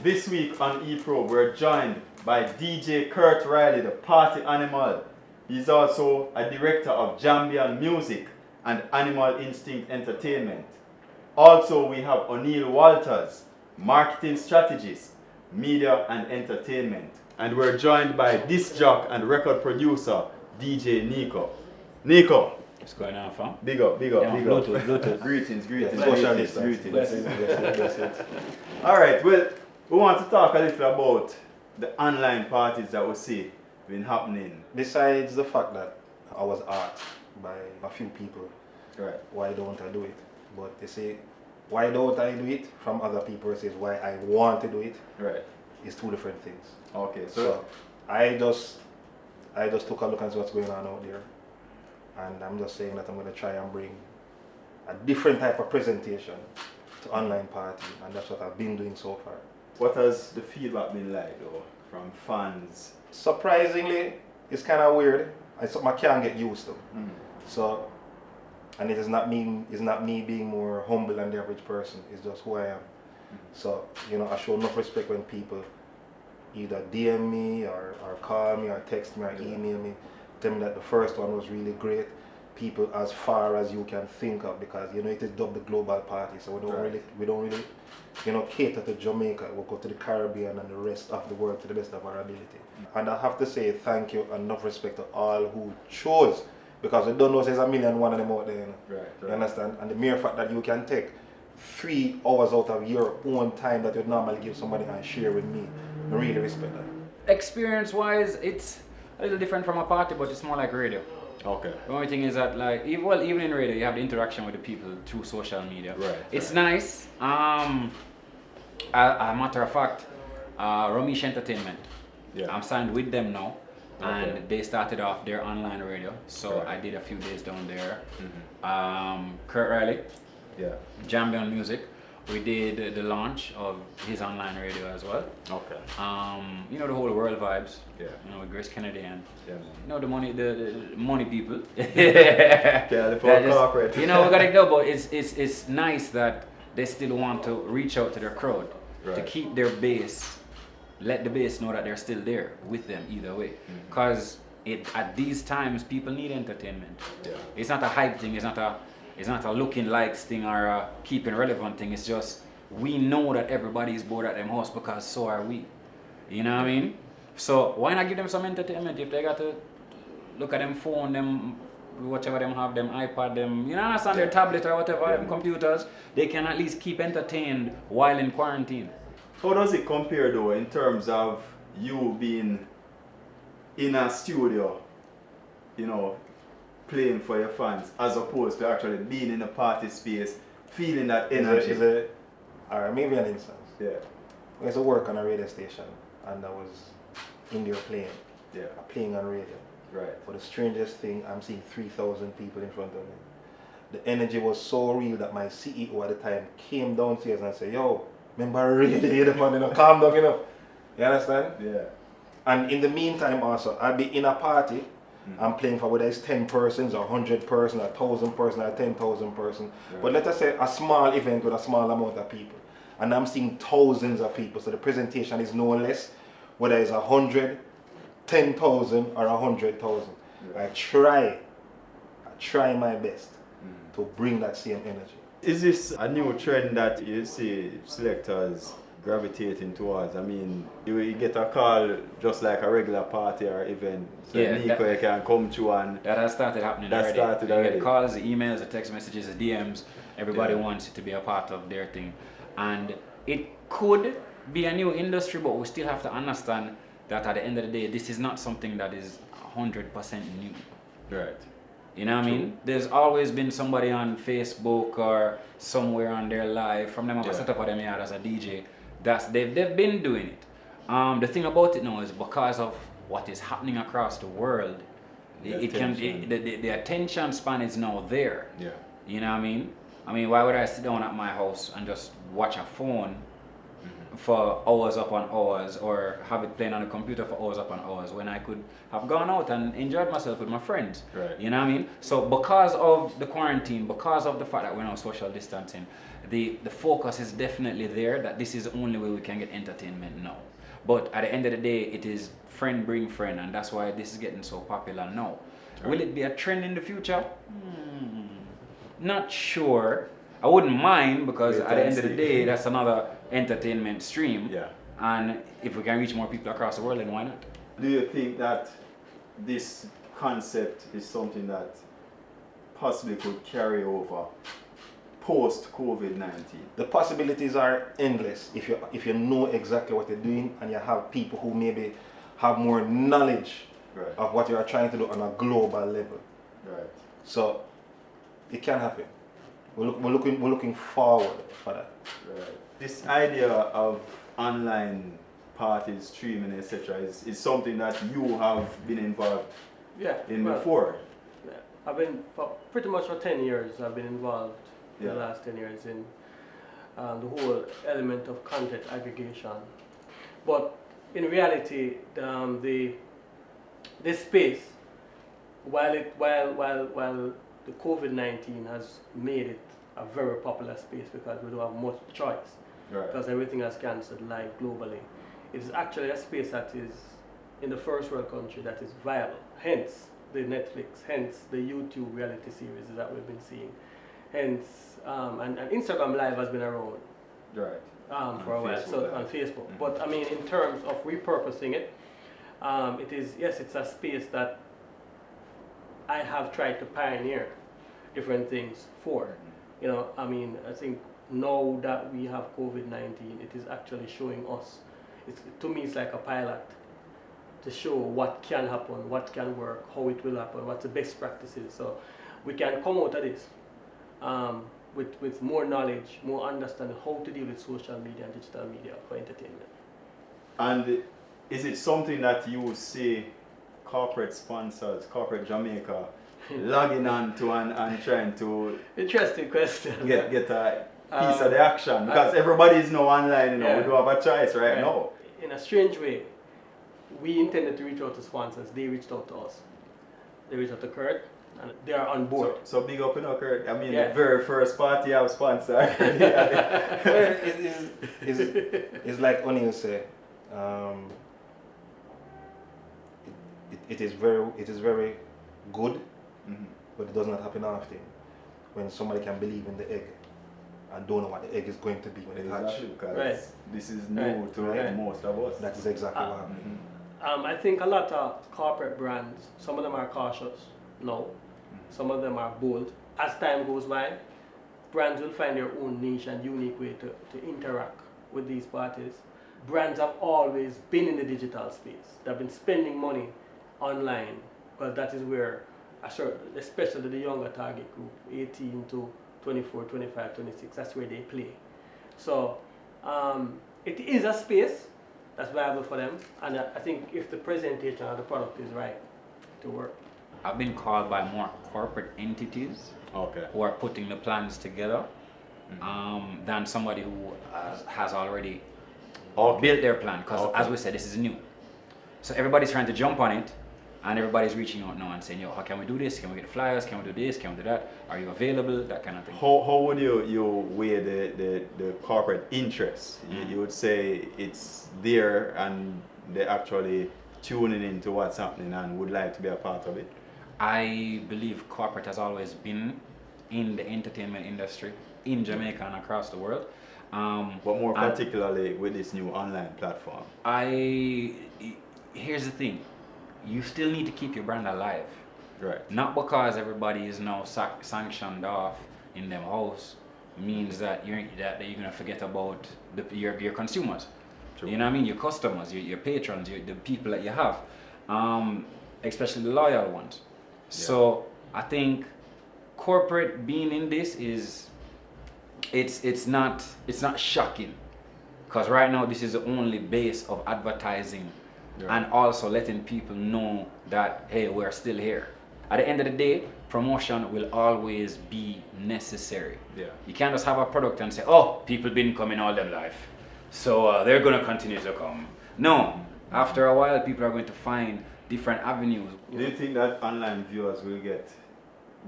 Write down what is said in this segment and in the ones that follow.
This week on ePROBE, we're joined by DJ Kurt Riley, the party animal. He's also a director of Jambian Music and Animal Instinct Entertainment. Also, we have O'Neill Walters, marketing strategist, media and entertainment. And we're joined by disc jock and record producer, DJ Nicco. Nicco. What's going on, fam? Big up, big up, Yeah, big up. Greetings. Greetings. Social distance. Greetings. Blessings. Alright, well, we want to talk a little about the online parties that we see been happening. Besides the fact that I was asked by a few people, Right. why don't I do it? But they say, why don't I do it? From other people, it says why I want to do it. Right. It's two different things. Okay, So I just took a look and see what's going on out there. And I'm just saying that I'm going to try and bring a different type of presentation to online party. And that's what I've been doing so far. what has the feedback been like though from fans? Surprisingly, it's kind of weird. It's something I can't get used to. So, and it is not me being more humble than the average person. It's just who I am. So, you know, I show enough respect when people either DM me or call me or text me or email me, tell me that the first one was really great. People as far as you can think of, because you know it is dubbed the global party, so we don't really you know cater to Jamaica. We'll go to the Caribbean and the rest of the world to the best of our ability. And I have to say thank you and enough respect to all who chose, because we don't know there's a million one of them out there, you know? Right. You understand? And the mere fact that you can take 3 hours out of your own time that you'd normally give somebody and share with me, I really respect that. Experience-wise, it's a little different from a party, but it's more like radio. Okay. The only thing is that, like, even in radio, you have the interaction with the people through social media. Right. It's nice. A matter of fact, Ramesh Entertainment. Yeah. I'm signed with them now, Okay. and they started off their online radio. So Right. I did a few days down there. Kurt Riley, Yeah. Jambian Music. We did the launch of his online radio as well. Okay. You know, the whole world vibes. Yeah. You know, with Grace Kennedy and Yeah. you know the money people. Yeah, the That full is- corporate. You know, we gotta go, but it's nice that they still want to reach out to their crowd to Right. keep their base, let the base know that they're still there with them either way. Because at these times people need entertainment. Yeah. It's not a hype thing. It's not a looking likes thing or a keeping relevant thing. It's just we know that everybody's bored at them house because so are we. You know what I mean? So why not give them some entertainment if they got to look at them phone, them whatever them have, them iPad, them, you know, understand, their tablet or whatever, them computers, they can at least keep entertained while in quarantine. How does it compare though in terms of you being in a studio, you know, playing for your fans, as opposed to actually being in a party space, feeling that energy? Or maybe an instance. Yeah. I used to work on a radio station and I was in there playing on radio. Right. But the strangest thing, I'm seeing 3,000 people in front of me. The energy was so real that my CEO at the time came downstairs and said, yo, remember radio, the man, you know, calm down, you know. You understand? Yeah. And in the meantime also, I'll be in a party, I'm playing for whether it's 10 persons or 100 persons or 1,000 persons or 10,000 persons. Right. But let us say a small event with a small amount of people. And I'm seeing thousands of people. So the presentation is no less whether it's 100, 10,000 or 100,000. Yeah. I try my best to bring that same energy. Is this a new trend that you see selectors gravitating towards? I mean, you get a call just like a regular party or event, so Yeah, Nicco you can come to and That has started happening That already. started You already. get calls, the emails, the text messages, the DMs. Everybody Yeah. wants it to be a part of their thing. And it could be a new industry, but we still have to understand that at the end of the day, this is not something that is 100% new. right. You know what I mean? There's always been somebody on Facebook or somewhere on their live, from them have a Yeah. setup of them yard as a DJ, they've been doing it. The thing about it now is because of what is happening across the world, the attention span is now there. Yeah. You know what I mean? I mean, why would I sit down at my house and just watch a phone for hours upon hours or have it playing on the computer for hours upon hours when I could have gone out and enjoyed myself with my friends. Right. You know what I mean? So because of the quarantine, because of the fact that we're now social distancing, the focus is definitely there that this is the only way we can get entertainment now. But at the end of the day, it is friend bring friend, and that's why this is getting so popular now. Right. Will it be a trend in the future? Not sure. I wouldn't mind because at the end of the day, that's another entertainment stream. Yeah. And if we can reach more people across the world, then why not? Do you think that this concept is something that possibly could carry over post COVID-19? The possibilities are endless if you know exactly what you're doing and you have people who maybe have more knowledge Right. of what you are trying to do on a global level. Right. So it can happen. We're looking forward for that. Right. This idea of online parties, streaming, etc., is something that you have been involved in before. Yeah. I've been pretty much for 10 years. I've been involved in Yeah. the last 10 years in the whole element of content aggregation. But in reality, this space, while the COVID-19 has made it a very popular space because we don't have much choice, Right. because everything has cancelled live globally, it is actually a space that is in the first world country that is viable. Hence the Netflix, hence the YouTube reality series that we've been seeing. Hence, and Instagram Live has been around Right. for a while, so on Facebook. But I mean, in terms of repurposing it, it is, yes, it's a space that I have tried to pioneer different things for. You know, I mean, I think now that we have COVID-19, it is actually showing us, to me it's like a pilot to show what can happen, what can work, how it will happen, what's the best practices. So we can come out of this with more knowledge, more understanding how to deal with social media and digital media for entertainment. And is it something that you would see corporate sponsors, Corporate Jamaica, logging on to and trying to Interesting question. get a piece of the action? Because everybody is now online, you know, Yeah. we don't have a choice right now. In a strange way, we intended to reach out to sponsors. They reached out to us. They reached out to Kurt, and they are on board. So big up, you know, Kurt. I mean, Yeah. the very first party I was sponsored. Well, it's like O'Neill say, it is very good, but it does not happen often when somebody can believe in the egg and don't know what the egg is going to be when it hatches. Exactly, because Right. this is new Right. to Right. most of us. That is exactly what happened. I think a lot of corporate brands, some of them are cautious now, some of them are bold. As time goes by, brands will find their own niche and unique way to interact with these parties. Brands have always been in the digital space. They've been spending money online, because that is where, especially the younger target group, 18 to 24, 25, 26, that's where they play. So it is a space that's viable for them, and I think if the presentation of the product is right, to work. I've been called by more corporate entities who are putting the plans together than somebody who has already built their plan, because as we said, this is new. So everybody's trying to jump on it, and everybody's reaching out now and saying, yo, how can we do this? Can we get flyers? Can we do this? Can we do that? Are you available? That kind of thing. How would you weigh the corporate interest? You would say it's there and they're actually tuning into what's happening and would like to be a part of it? I believe corporate has always been in the entertainment industry in Jamaica and across the world. But more particularly with this new online platform. Here's the thing. You still need to keep your brand alive. Right. Not because everybody is now sanctioned off in them house means that you're gonna forget about your consumers. True. You know what I mean? Your customers, your patrons, the people that you have, especially the loyal ones. Yeah. So I think corporate being in this it's not shocking, because right now this is the only base of advertising. Yeah. And also letting people know that, hey, we're still here. At the end of the day, promotion will always be necessary. Yeah. You can't just have a product and say, oh, people been coming all their life. So they're gonna continue to come. No, after a while, people are going to find different avenues. Do you think that online viewers will get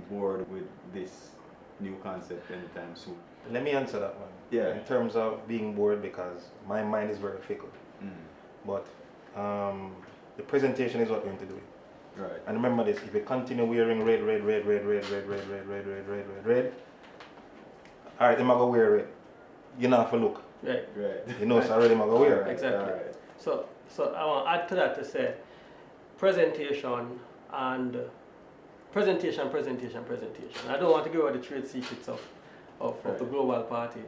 bored with this new concept anytime soon? Let me answer that one. Yeah. In terms of being bored, because my mind is very fickle. But the presentation is what we're going to do. Right. And remember this, if you continue wearing red, alright, I'm gonna wear red. You know have to look. Right. Right. You know, so already I'm gonna wear it. Exactly. Alright. So I want to add to that to say presentation and presentation. I don't want to give away the trade secrets of the global party.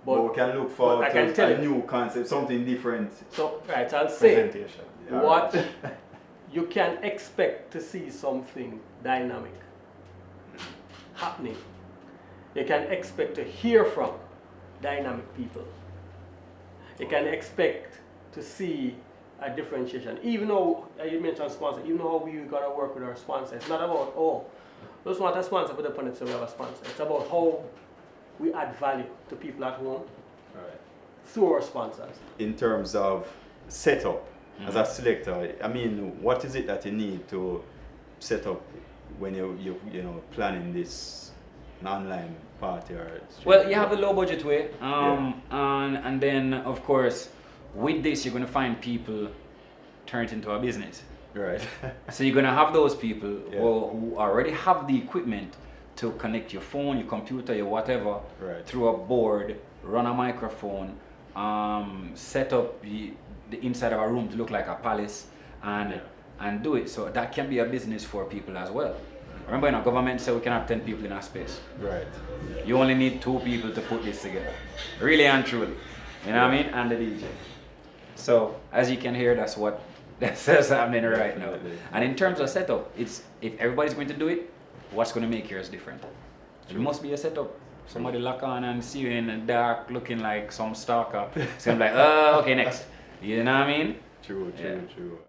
But we can look for I can tell a you. new concept, something different. So right, I'll say Presentation. what you can expect to see something dynamic happening. You can expect to hear from dynamic people. You can expect to see a differentiation. Even though you mentioned sponsor, even though how we gotta work with our sponsor, it's not about we just want a sponsor, put upon it so we have a sponsor. It's about how we add value to people at home Right. through our sponsors. In terms of setup, as a selector, I mean, what is it that you need to set up when you planning this online party or? Well, you have the low budget way, and then of course, with this you're gonna find people turn it into a business. Right. So you're gonna have those people who already have the equipment to connect your phone, your computer, your whatever, Right. through a board, run a microphone, set up the inside of a room to look like a palace, and do it. So that can be a business for people as well. Remember, in our government said we can have 10 people in a space. Right. You only need 2 people to put this together. Really and truly. You know what I mean? And the DJ. So as you can hear, that's happening right now. Definitely. And in terms of setup, it's if everybody's going to do it, what's going to make yours different? It must be a setup. Somebody lock on and see you in the dark looking like some stalker. So I'm like, okay, next. You know what I mean? True. Yeah. True.